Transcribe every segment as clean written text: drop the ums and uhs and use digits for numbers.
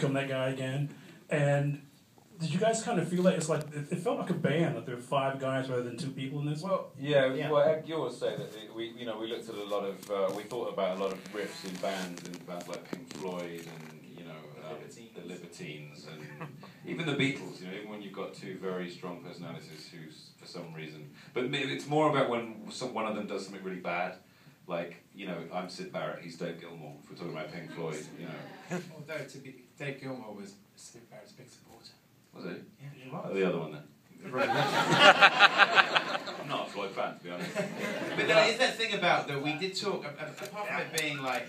become that guy again. And did you guys kind of feel like it's like it felt like a band, like there were 5 guys rather than 2 people in this? Well, yeah. Well, Ed, you always say that we looked at a lot of we thought about a lot of riffs in bands like Pink Floyd and the Libertines and even the Beatles. Even when you've got 2 very strong personalities who, for some reason, but it's more about when one of them does something really bad. Like, I'm Sid Barrett, he's Dave Gilmour. If we're talking about Pink Floyd, Although Dave Gilmour was Sid Barrett's big supporter. Was he? Yeah, he Oh, was. the other one then. I'm not a Floyd fan, to be honest. But there is that thing about that we did talk, apart from it being like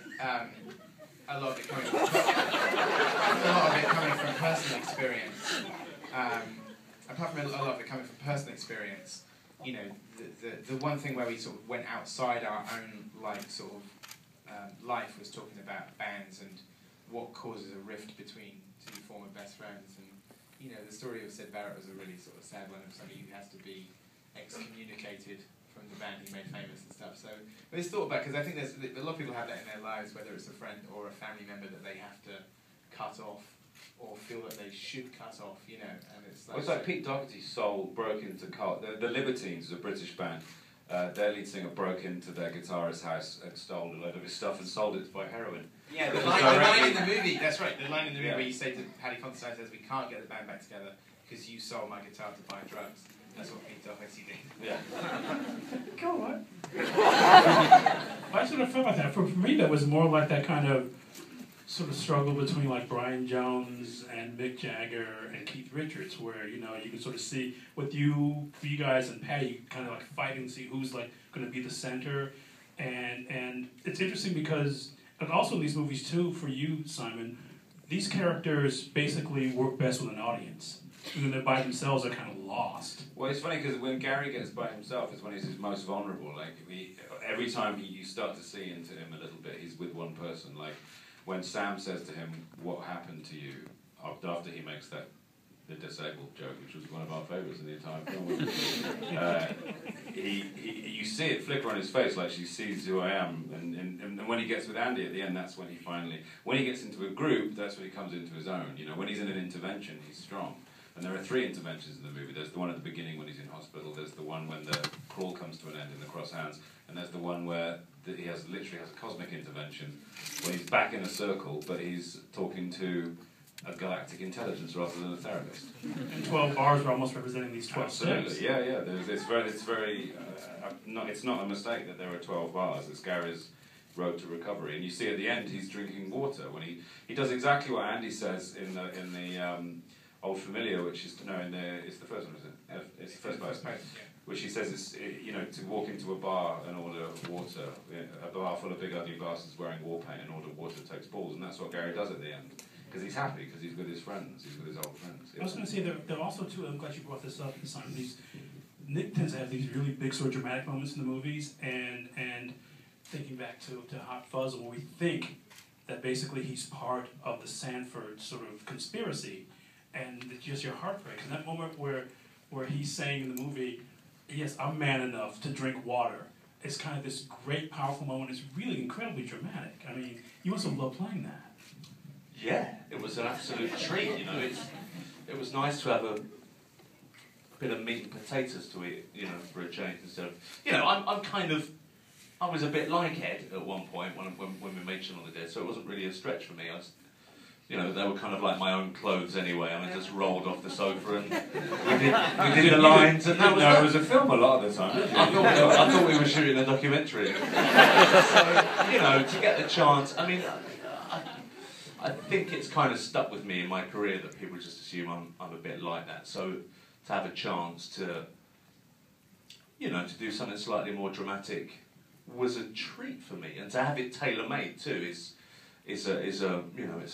a lot of it coming from personal experience. Apart from a lot of it coming from personal experience, the one thing where we sort of went outside our own life was talking about bands and what causes a rift between 2 former best friends. And the story of Sid Barrett was a really sort of sad one of somebody who has to be excommunicated from the band he made famous and stuff. So it's thought about, because I think there's a lot of people have that in their lives, whether it's a friend or a family member that they have to cut off or feel that they should cut off, and it's like... Well, it's like Pete Doherty's soul broke into cult. The Libertines is a British band. Their lead singer broke into their guitarist's house and stole a load of his stuff and sold it to buy heroin. Yeah, the line in the movie, that's right, the line in the movie where you say to Paddy Considine says, we can't get the band back together because you sold my guitar to buy drugs. That's what Pete Doherty did. Yeah. Go on. I sort of felt like that. For me, that was more like that kind of sort of struggle between like Brian Jones and Mick Jagger and Keith Richards, where you can sort of see with you guys and Patty kind of like fighting to see who's like going to be the center, and it's interesting because and also in these movies too for you, Simon, these characters basically work best with an audience. When they're by themselves, they're kind of lost. Well, it's funny because when Gary gets by himself is when he's his most vulnerable. Like every time you start to see into him a little bit, he's with one person. Like when Sam says to him, "What happened to you?" after he makes the disabled joke, which was one of our favourites in the entire film. You see it flicker on his face, like she sees who I am. And when he gets with Andy at the end, that's when when he gets into a group, that's when he comes into his own. When he's in an intervention, he's strong. And there are 3 interventions in the movie. There's the one at the beginning when he's in hospital. There's the one when the crawl comes to an end in the Cross Hands. And there's the one where he literally has a cosmic intervention when he's back in a circle, but he's talking to a galactic intelligence rather than a therapist. And 12 bars are almost representing these 12 Absolutely, steps. yeah. It's not a mistake that there are 12 bars. It's Gary's road to recovery. And you see at the end he's drinking water when he does exactly what Andy says in the Old Familiar, which is it's the first one, isn't it? It's the first place. Which he says is to walk into a bar and order water, a bar full of big ugly bastards wearing war paint, and order water takes balls, and that's what Gary does at the end because he's happy because he's with his friends, he's with his old friends. I was going to say there are also too. I'm glad you brought this up. Nick tends to have these really big sort of dramatic moments in the movies, and thinking back to Hot Fuzz, where we think that basically he's part of the Sanford sort of conspiracy. And it's just your heart breaks. And that moment where he's saying in the movie, yes, I'm man enough to drink water. It's kind of this great, powerful moment. It's really incredibly dramatic. I mean, you must have loved playing that. Yeah, it was an absolute treat, It was nice to have a bit of meat and potatoes to eat, for a change instead of... I was a bit like Ed at one point when we made Shaun of the Dead, so it wasn't really a stretch for me. They were kind of like my own clothes anyway, and I just rolled off the sofa and we did the lines, and that was... No, it was a film a lot of the time. I thought we were shooting a documentary. So, to get the chance, I think it's kind of stuck with me in my career that people just assume I'm a bit like that. So to have a chance to do something slightly more dramatic was a treat for me, and to have it tailor-made too is a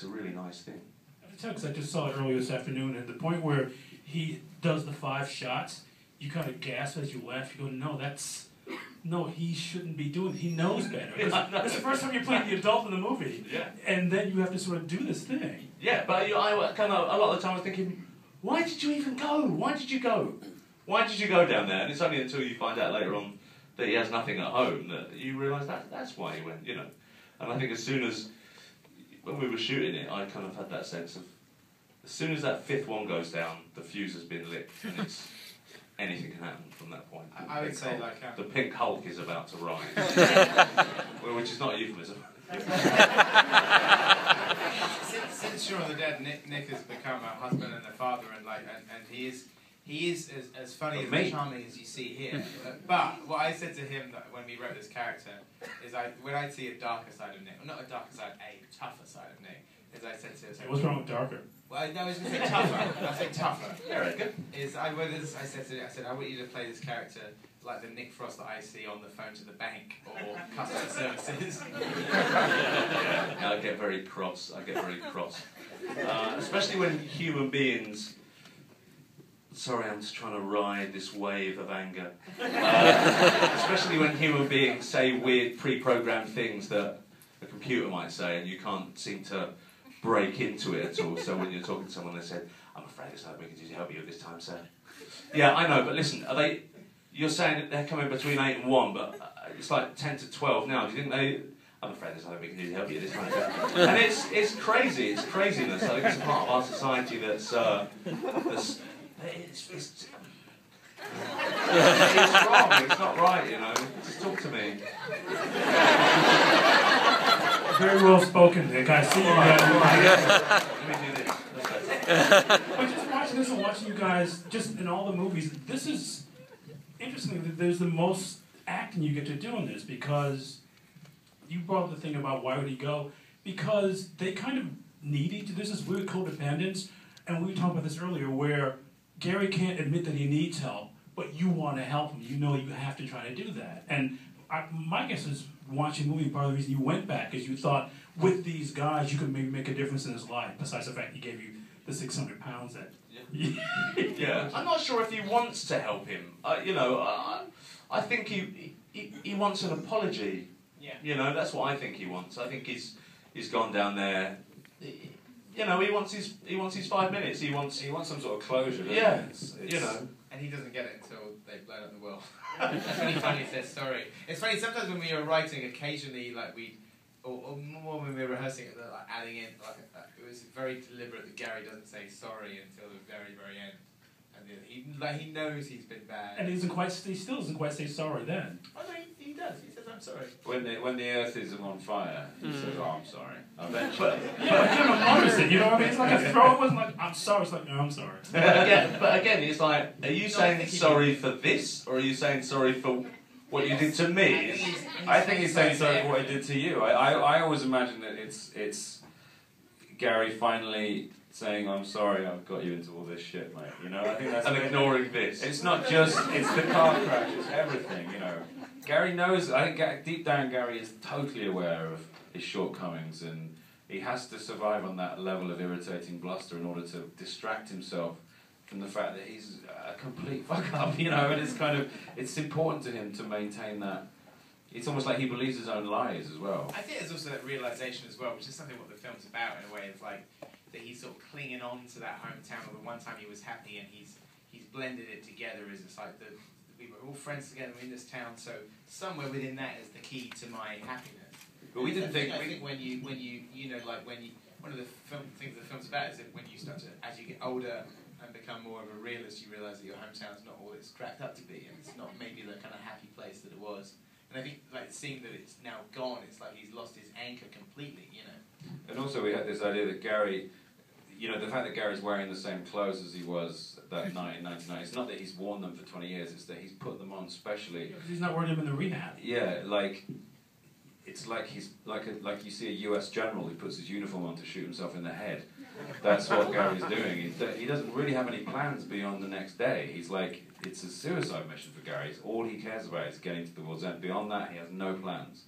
really nice thing. I have to tell because I just saw it earlier this afternoon, and the point where he does the 5 shots, you kind of gasp as you laugh. You go, he shouldn't be doing it. He knows better. It's the first time you're playing the adult in the movie, and then you have to sort of do this thing. Yeah, but I kind of a lot of the time I was thinking, why did you even go? Why did you go? Why did you go down there? And it's only until you find out later on that he has nothing at home that you realise that's why he went. And I think as soon as when we were shooting it, I kind of had that sense of, as soon as that fifth one goes down, the fuse has been lit, and it's anything can happen from that point. I would say like the Pink Hulk is about to rise, well, which is not a euphemism. Since Shaun of the Dead, Nick has become a husband and a father, and he is as funny and charming as you see here. But what I said to him when we wrote this character is, when I see a darker side of Nick, well, not a darker side, a tougher side of Nick, is I said to him, What's wrong with darker? well, no, I was going to say tougher. I say tougher. Yeah, right, good. I said I want you to play this character like the Nick Frost that I see on the phone to the bank or customer services. Yeah, I get very cross. Especially when human beings. Sorry, I'm just trying to ride this wave of anger. Especially when human beings say weird pre-programmed things that a computer might say, and you can't seem to break into it at all. So when you're talking to someone, they said, "I'm afraid it's not we can help you this time, sir." Yeah, I know, but listen, are they? You're saying that they're coming between 8 and 1, but it's like 10 to 12 now. Do you think they? I'm afraid there's nothing we can do to help you this time, sir. And it's crazy. It's craziness. I think it's a part of our society that's it's wrong. It's not right. You know. Just talk to me. Very well spoken, Nick. I see you guys. Let me do this. But just watching this and watching you guys, just in all the movies, this is interesting that there's the most acting you get to do in this, because you brought up the thing about why would he go? Because they kind of need each other. There's this weird codependence, and we talked about this earlier, where Gary can't admit that he needs help, but you want to help him. You know you have to try to do that. And my guess is, watching the movie, part of the reason you went back is you thought, with these guys, you could maybe make a difference in his life, besides the fact he gave you the 600 pounds that... Yeah. I'm not sure if he wants to help him. I think he wants an apology. Yeah. You know, that's what I think he wants. I think he's gone down there. He wants his 5 minutes. He wants some sort of closure. Yeah. It's, And he doesn't get it until they've blown up the world. That's when he finally says sorry. It's funny, sometimes when we were writing, occasionally, like or more when we were rehearsing it, like adding in, it was very deliberate that Gary doesn't say sorry until the very, very end. And then he knows he's been bad. And he still doesn't quite say sorry then. Oh no, he does. He says, "I'm sorry." When the earth is on fire, he says, "Oh, I'm sorry." Eventually. Yeah, but you don't notice it, you know what I mean? It's like a throw. It wasn't like, "I'm sorry." It's like, "No, I'm sorry." But again, it's like, are you saying sorry for this, or are you saying sorry for what you did to me? I think he's saying sorry for what he did to you. I always imagine that it's Gary finally saying, "I'm sorry, I've got you into all this shit, mate." You know, I think that's... And ignoring this. It's not just, it's the car crash, it's everything, you know. Gary knows, I think deep down Gary is totally aware of his shortcomings, and he has to survive on that level of irritating bluster in order to distract himself from the fact that he's a complete fuck up, you know, and it's important to him to maintain that. It's almost like he believes his own lies as well. I think there's also that realisation as well, which is something what the film's about in a way. It's like that he's sort of clinging on to that hometown, or the one time he was happy, and he's blended it together. Is it's like we were all friends together in this town, so somewhere within that is the key to my happiness. But we didn't think. I think when you one of the things the film's about is that when you start to, as you get older and become more of a realist, you realise that your hometown's not all it's cracked up to be, and it's not maybe the kind of happy place that it was. And I think, like, seeing that it's now gone, it's like he's lost his anchor completely, you know. And also we had this idea that Gary, you know, the fact that Gary's wearing the same clothes as he was that night in 1990, it's not that he's worn them for 20 years, it's that he's put them on specially. Because he's not wearing them in the rehab. Yeah, like, it's like he's, like you see a US general who puts his uniform on to shoot himself in the head. That's what Gary's doing. He doesn't really have any plans beyond the next day. He's like, it's a suicide mission for Gary. All he cares about is getting to the world's end. Beyond that, he has no plans.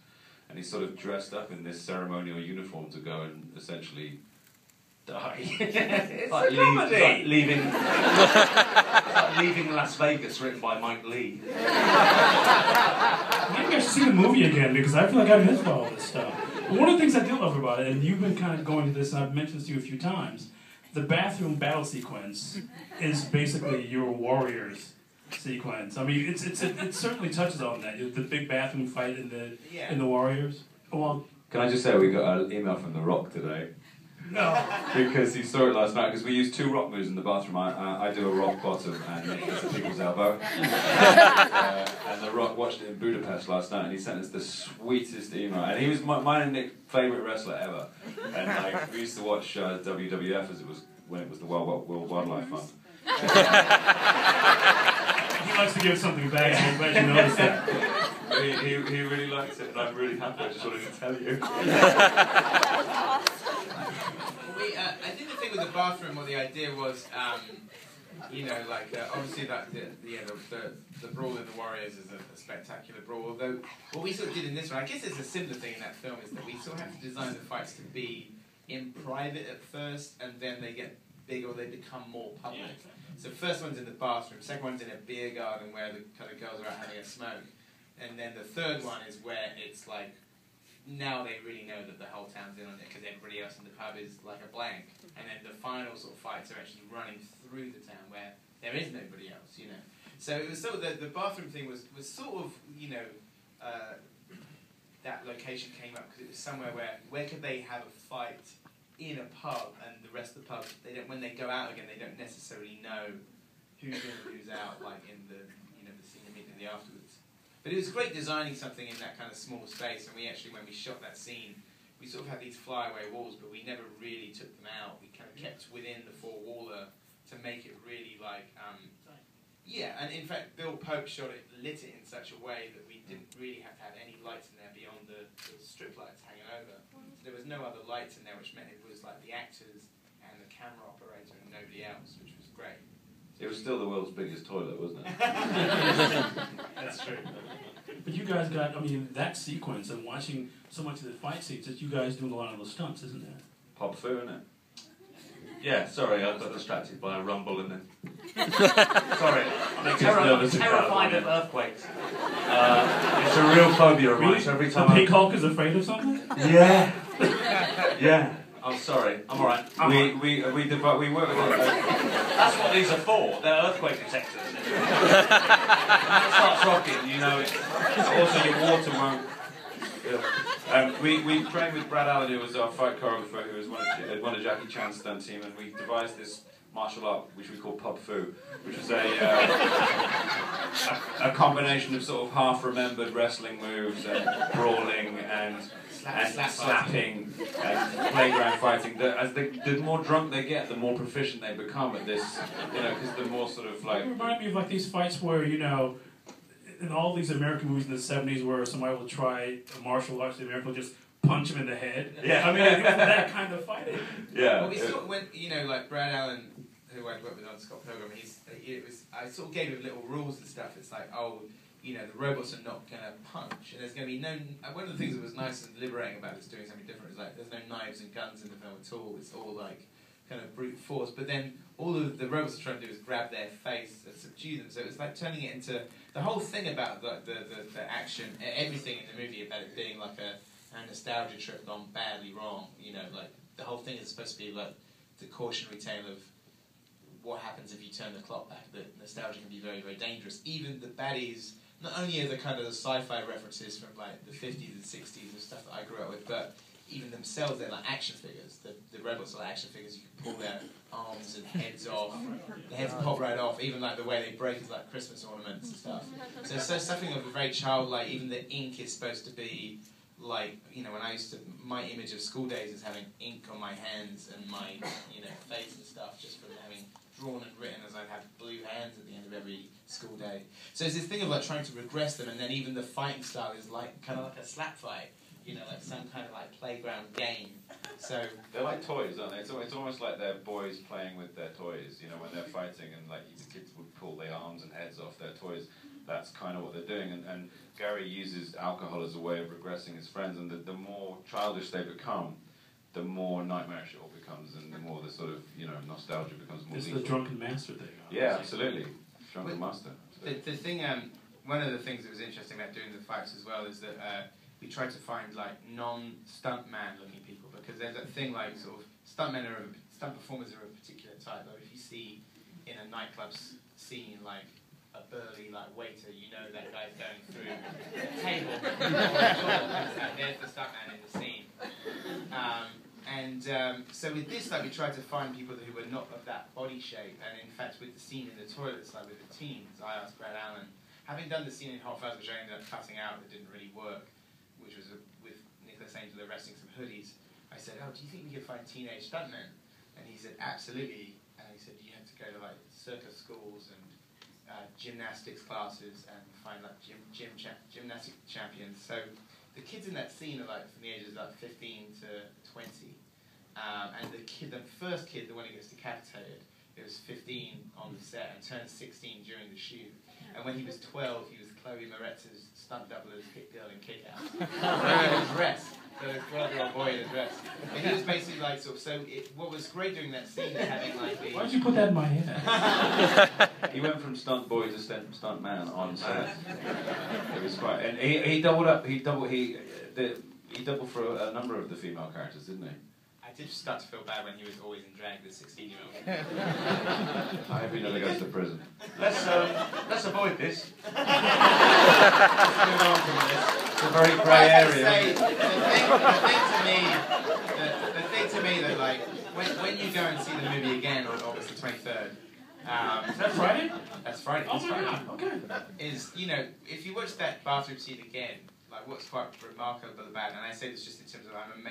And he's sort of dressed up in this ceremonial uniform to go and essentially die. It's like leaving Las Vegas, written by Mike Lee. Maybe I should see the movie again, because I feel like I missed all this stuff. But one of the things I do love about it, and you've been kind of going to this, and I've mentioned this to you a few times, the bathroom battle sequence is basically your Warriors sequence. I mean, it certainly touches on that. The big bathroom fight in the Warriors. Well, Can I just say we got an email from The Rock today? No. Because he saw it last night, because we use 2 rock moves in the bathroom. I do a rock bottom and Nick does a people's elbow. And The Rock watched it in Budapest last night and he sent us the sweetest email. And he was mine and Nick's favourite wrestler ever. And like, we used to watch WWF as it was when it was the World Wildlife Fund. He likes to give something back, so I'm glad you noticed that. He really likes it and I'm really happy. I just wanted to tell you. I think the thing with the bathroom, or the idea was, you know, like obviously that the brawl in the Warriors is a spectacular brawl. Although what we sort of did in this one, I guess it's a similar thing in that film, is that we sort of have to design the fights to be in private at first, and then they get big or they become more public. So first one's in the bathroom, second one's in a beer garden where the kind of girls are out having a smoke, and then the third one is where it's like, now they really know that the whole town's in on it because everybody else in the pub is like a blank. And then the final sort of fights are actually running through the town where there is nobody else, you know. So it was sort of the bathroom thing was sort of, you know, that location came up because it was somewhere where could they have a fight in a pub, and the rest of the pub, they don't, when they go out again, they don't necessarily know who's in and who's out, like in the, you know, the scene immediately afterwards. But it was great designing something in that kind of small space, and we actually, when we shot that scene, we sort of had these flyaway walls, but we never really took them out. We kind of kept within the 4-waller to make it really like, yeah, and in fact, Bill Pope lit it in such a way that we didn't really have to have any lights in there beyond the strip lights hanging over. So there was no other lights in there, which meant it was like the actors and the camera operator and nobody else, which was great. It was still the world's biggest toilet, wasn't it? That's true. But you guys got, I mean, that sequence and watching so much of the fight scenes, that you guys doing a lot of those stunts, isn't it? Pop foo, isn't it? Yeah, sorry, I got distracted by a rumble and then... Sorry, I'm terrified of earthquakes. It's a real phobia of mine, so every time the Pink Hulk is afraid of something? Yeah. Yeah. I'm sorry. I'm alright. We work with That's what these are for. They're earthquake detectors. When it starts rocking, you know it. also your water won't. Yeah. We trained with Brad Allen, who was our fight choreographer, who was one of Jackie Chan's stunt team, and we devised this martial art which we call pub foo, which was a combination of sort of half-remembered wrestling moves and brawling and slapping and playground fighting. As the more drunk they get, the more proficient they become at this, you know, because the more sort of like... It reminded me of like these fights where, you know, in all these American movies in the 70s where somebody will try martial arts, the American will just punch him in the head. Yeah. I mean, it was that kind of fighting. Yeah. Well, we sort of went, you know, like Brad Allen, who I'd worked with on Scott Pilgrim, I sort of gave him little rules and stuff. It's like, oh, you know, the robots are not going to punch, and there's going to be no... One of the things that was nice and liberating about this doing something different is like, there's no knives and guns in the film at all. It's all like kind of brute force, but then all of the robots are trying to do is grab their face and subdue them, so it's like turning it into... The whole thing about the action, everything in the movie about it being like a nostalgia trip gone badly wrong, you know, like the whole thing is supposed to be like the cautionary tale of what happens if you turn the clock back, that nostalgia can be very, very dangerous. Even the baddies, not only are the kind of the sci-fi references from like the 50s and 60s and stuff that I grew up with, but even themselves, they're like action figures. The robots are like action figures. You can pull their arms and heads off. The heads pop right off. Even like the way they break is like Christmas ornaments and stuff. So it's something of a very childlike. Even the ink is supposed to be like, you know, when I used to, my image of school days is having ink on my hands and my, you know, face and stuff, just from having drawn and written, as I'd have blue hands at the end of every school day. So it's this thing of like trying to regress them, and then even the fighting style is like kind of like a slap fight. You know, like some kind of like playground game. So they're like toys, aren't they? It's almost like they're boys playing with their toys. You know, when they're fighting and like the kids would pull their arms and heads off their toys. That's kind of what they're doing. And Gary uses alcohol as a way of regressing his friends. And the more childish they become, the more nightmarish it all becomes, and the more the sort of, you know, nostalgia becomes more. It's lethal. the drunken master thing. Yeah, absolutely. Drunken master. The thing, one of the things that was interesting about doing the fights as well is that we tried to find like non-stuntman looking people, because there's that thing like sort of stunt performers are a particular type. Like if you see in a nightclub scene like a burly like waiter, you know that guy's going through a table or a floor. There's the stuntman in the scene. So with this, like, we tried to find people who were not of that body shape, and in fact, with the scene in the toilets, like with the teens, I asked Brad Allen, having done the scene in Hot Fuzz, which I ended up cutting out, that didn't really work, which was with Nicholas Angel arresting some hoodies. I said, "Oh, do you think we could find teenage stuntmen?" And he said, "Absolutely." And he said, "You have to go to like circus schools and gymnastics classes and find like gymnastic champions." So the kids in that scene are like from the ages of like 15 to 20. And the first kid, the one who gets decapitated, he was 15 on the set and turned 16 during the shoot. And when he was 12, he was Chloe Moretz's stunt double as Hit Girl in Kick-Ass. In his dress. So a 12-year-old boy in a dress. And he was basically like, what was great doing that scene is having like the... Why did you put that in my head? He went from stunt boy to stunt man on set. It was quite... And he doubled up, he doubled for a number of the female characters, didn't he? I did start to feel bad when he was always in drag, the 16-year-old. I hope he never goes to prison. Let's avoid this. Let's move on from this. It's a very grey area. Say, the thing to me that like when you go and see the movie again on August the 23rd. Is that Friday? That's Friday. Oh my God, okay. Is, if you watch that bathroom scene again, like what's quite remarkable about it, and I say this just in terms of I'm amazed.